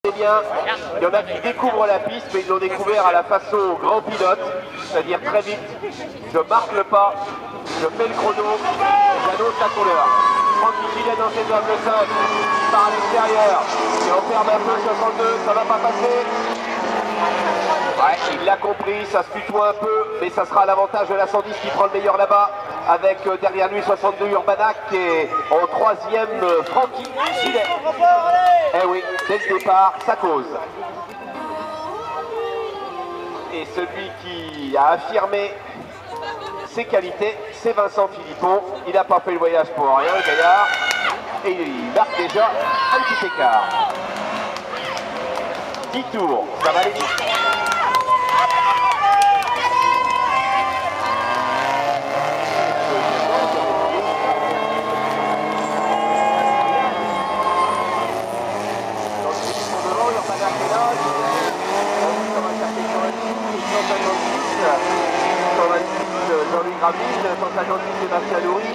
C'est bien, il y en a qui découvrent la piste, mais ils l'ont découvert à la façon grand pilote, c'est-à-dire très vite. Je marque le pas, je fais le chrono, et j'annonce la couleur. Francky Gillet dans ses hommes, le 5, par l'extérieur, et on perd un peu 62, ça va pas passer. Ouais, il l'a compris, ça se tutoie un peu, mais ça sera à l'avantage de la 110 qui prend le meilleur là-bas, avec derrière lui 62 Urbanac et en troisième Francky Gillet. Eh oui, dès le départ, ça cause. Et celui qui a affirmé ses qualités, c'est Vincent Philippon. Il n'a pas fait le voyage pour rien, le gaillard. Et il marque déjà un petit écart. 10 tours, ça va aller vite. Jean-Louis Graville, 156 Sébastien Loury.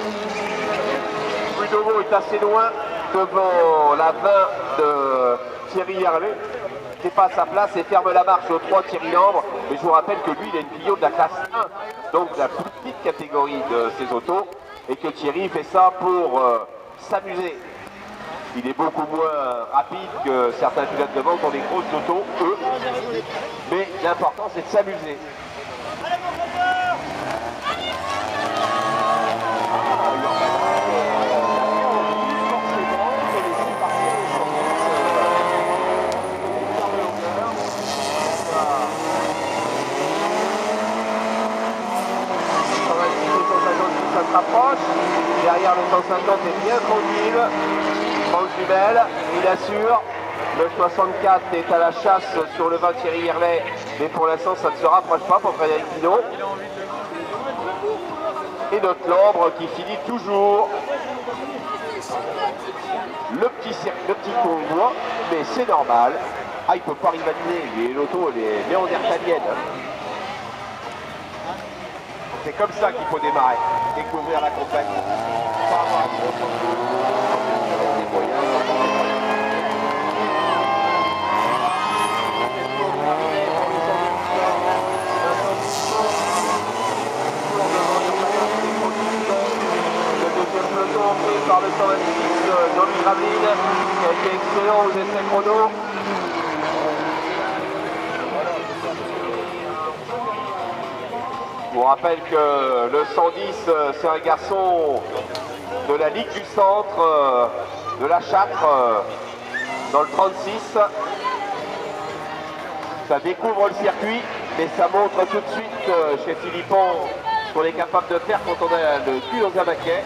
Prud'Homo est assez loin devant la 20 de Thierry Hervé, qui passe sa place et ferme la marche au 3 Thierry Lambre. Mais je vous rappelle que lui, il est une Clio de la classe 1, donc la plus petite catégorie de ces autos, et que Thierry fait ça pour s'amuser. Il est beaucoup moins rapide que certains pilotes de vente dans les grosses autos, eux. Mais l'important, c'est de s'amuser. Ça se rapproche, derrière le 150 est bien tranquille, Franck Jumel, il assure, le 64 est à la chasse sur le 20 Thierry Hervé, mais pour l'instant ça ne se rapproche pas pour Frédéric Pinot. Et notre Lambre qui finit toujours le petit convoi, mais c'est normal. Ah, il ne peut pas rivaliser, l'auto elle est néandertalienne. C'est comme ça qu'il faut démarrer, découvrir la compagnie. Pas avoir un gros contrôle, des moyens. Le deuxième peloton pris par le 126 Jean-Louis Graville, qui a été excellent aux essais chrono. Je vous rappelle que le 110, c'est un garçon de la Ligue du Centre, de la Châtre, dans le 36. Ça découvre le circuit, mais ça montre tout de suite chez Philippon ce qu'on est capable de faire quand on a le cul dans un baquet.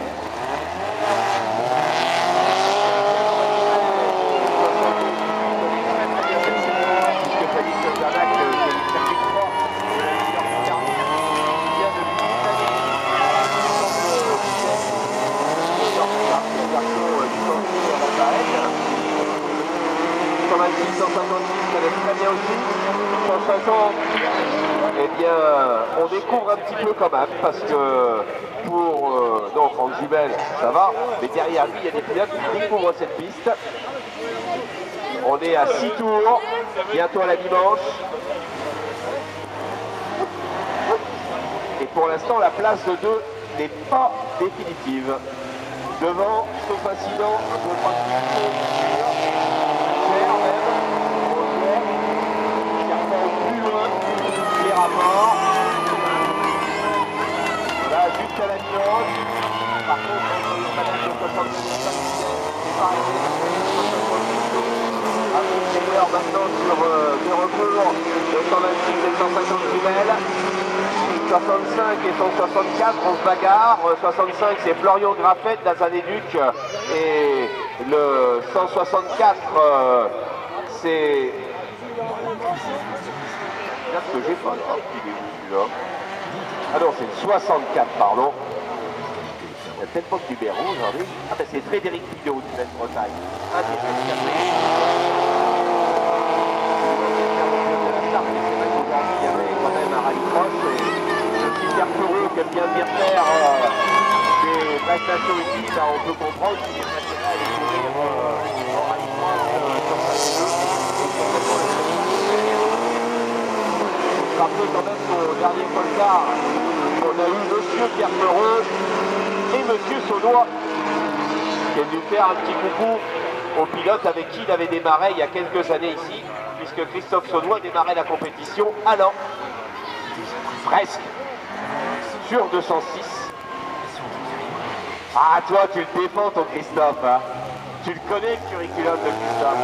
Ça laisse très bien aussi. 150, eh bien, on découvre un petit peu quand même, parce que pour non, Franck Jumel, ça va, mais derrière lui, il y a des pilotes qui découvrent cette piste. On est à 6 tours, bientôt à la dimanche. Et pour l'instant, la place de 2 n'est pas définitive. Devant, sauf incident, je crois rapport. Là, jusqu'à la mi-11. Par contre, entre le panel de 72 c'est pareil. Avec Taylor maintenant sur deux recours, le 126 et le 150 jumelles. 65 et 164, on se bagarre. 65, c'est Florian Graffet d'Azanéduc. Et le 164, c'est... ce que j'ai pas là, il est où celui-là? Ah non, c'est le 64, pardon. Il n'y a peut-être pas de numéro aujourd'hui. Ah ben c'est Frédéric Pinot du Bretagne. Un des c'est vrai qu'aujourd'hui il y avait quand même un rallycross et le petit Carpereau qui aime bien faire des prestations ici, ben, on peut comprendre qu'il est prêt à aller courir en rallycross sur sa rappeler quand même qu'au dernier Polestar, on a eu Monsieur Kerperon et Monsieur Saudois qui est venu faire un petit coucou au pilote avec qui il avait démarré il y a quelques années ici, puisque Christophe Saudois démarrait la compétition à l'an, presque, sur 206. Ah, toi, tu le défends, ton Christophe, hein. Tu le connais, le curriculum de Christophe.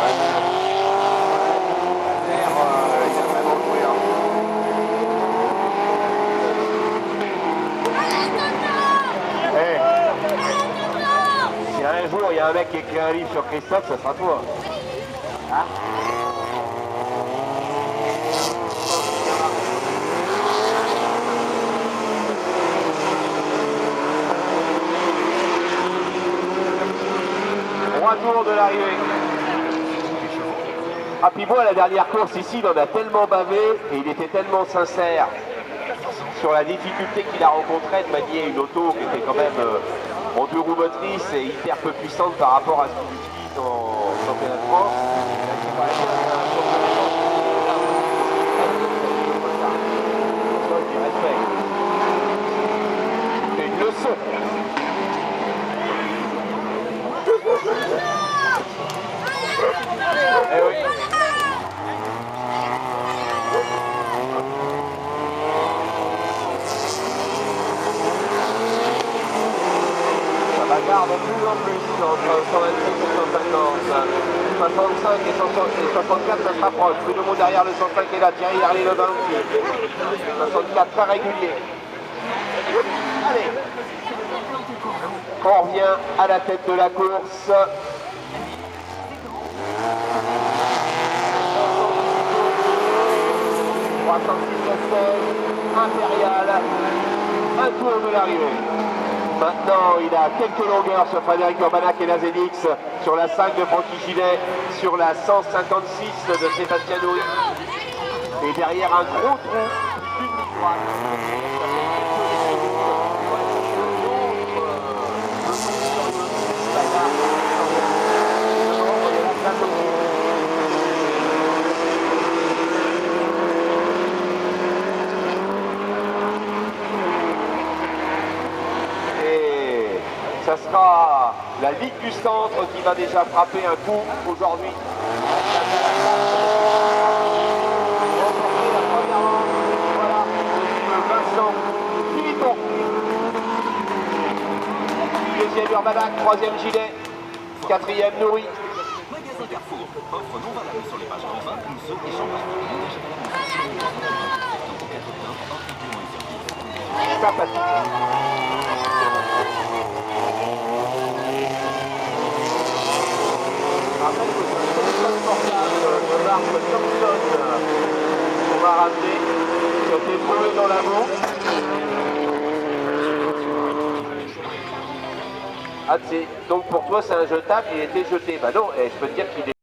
Ouais. Il a vraiment joué, hein. Hey. Si un jour il y a un mec qui écrit un livre sur Christophe, ça sera toi. Hein? Tour de l'arrivée. Ah, puis moi, la dernière course ici, il en a tellement bavé et il était tellement sincère sur la difficulté qu'il a rencontrée de manier une auto qui était quand même en deux roues motrices et hyper peu puissante par rapport à ce qu'il utilise en championnat de France. C'est une leçon. Eh oui. Ça bagarre de plus en plus entre 126 et 150. 65 et 64, ça se rapproche. Bruno Mont derrière le 105 est là. Thierry Harley le 26. 64 très régulier. Allez. On revient à la tête de la course. Impérial, un tour de l'arrivée. Maintenant, il a quelques longueurs sur Frédéric Urbanac et la ZX, sur la 5 de Francky Gilet, sur la 156 de Sébastien Noury. Et derrière un gros trou, une ligne droite. Ça sera la Ligue du Centre qui va déjà frapper un coup aujourd'hui. Voilà, Vincent Philippon. Deuxième Urbanac, troisième Gilet, quatrième Noury. Carrefour, offre non valable sur les pages 20 ou ceux qui sont sympathique. Je rappelle que c'est le téléphone portable de marque Thompson qu'on va ramener, qui a été trouvé dans la boue. Ah, donc pour toi c'est un jetable, il a été jeté. Bah non, je peux te dire qu'il est...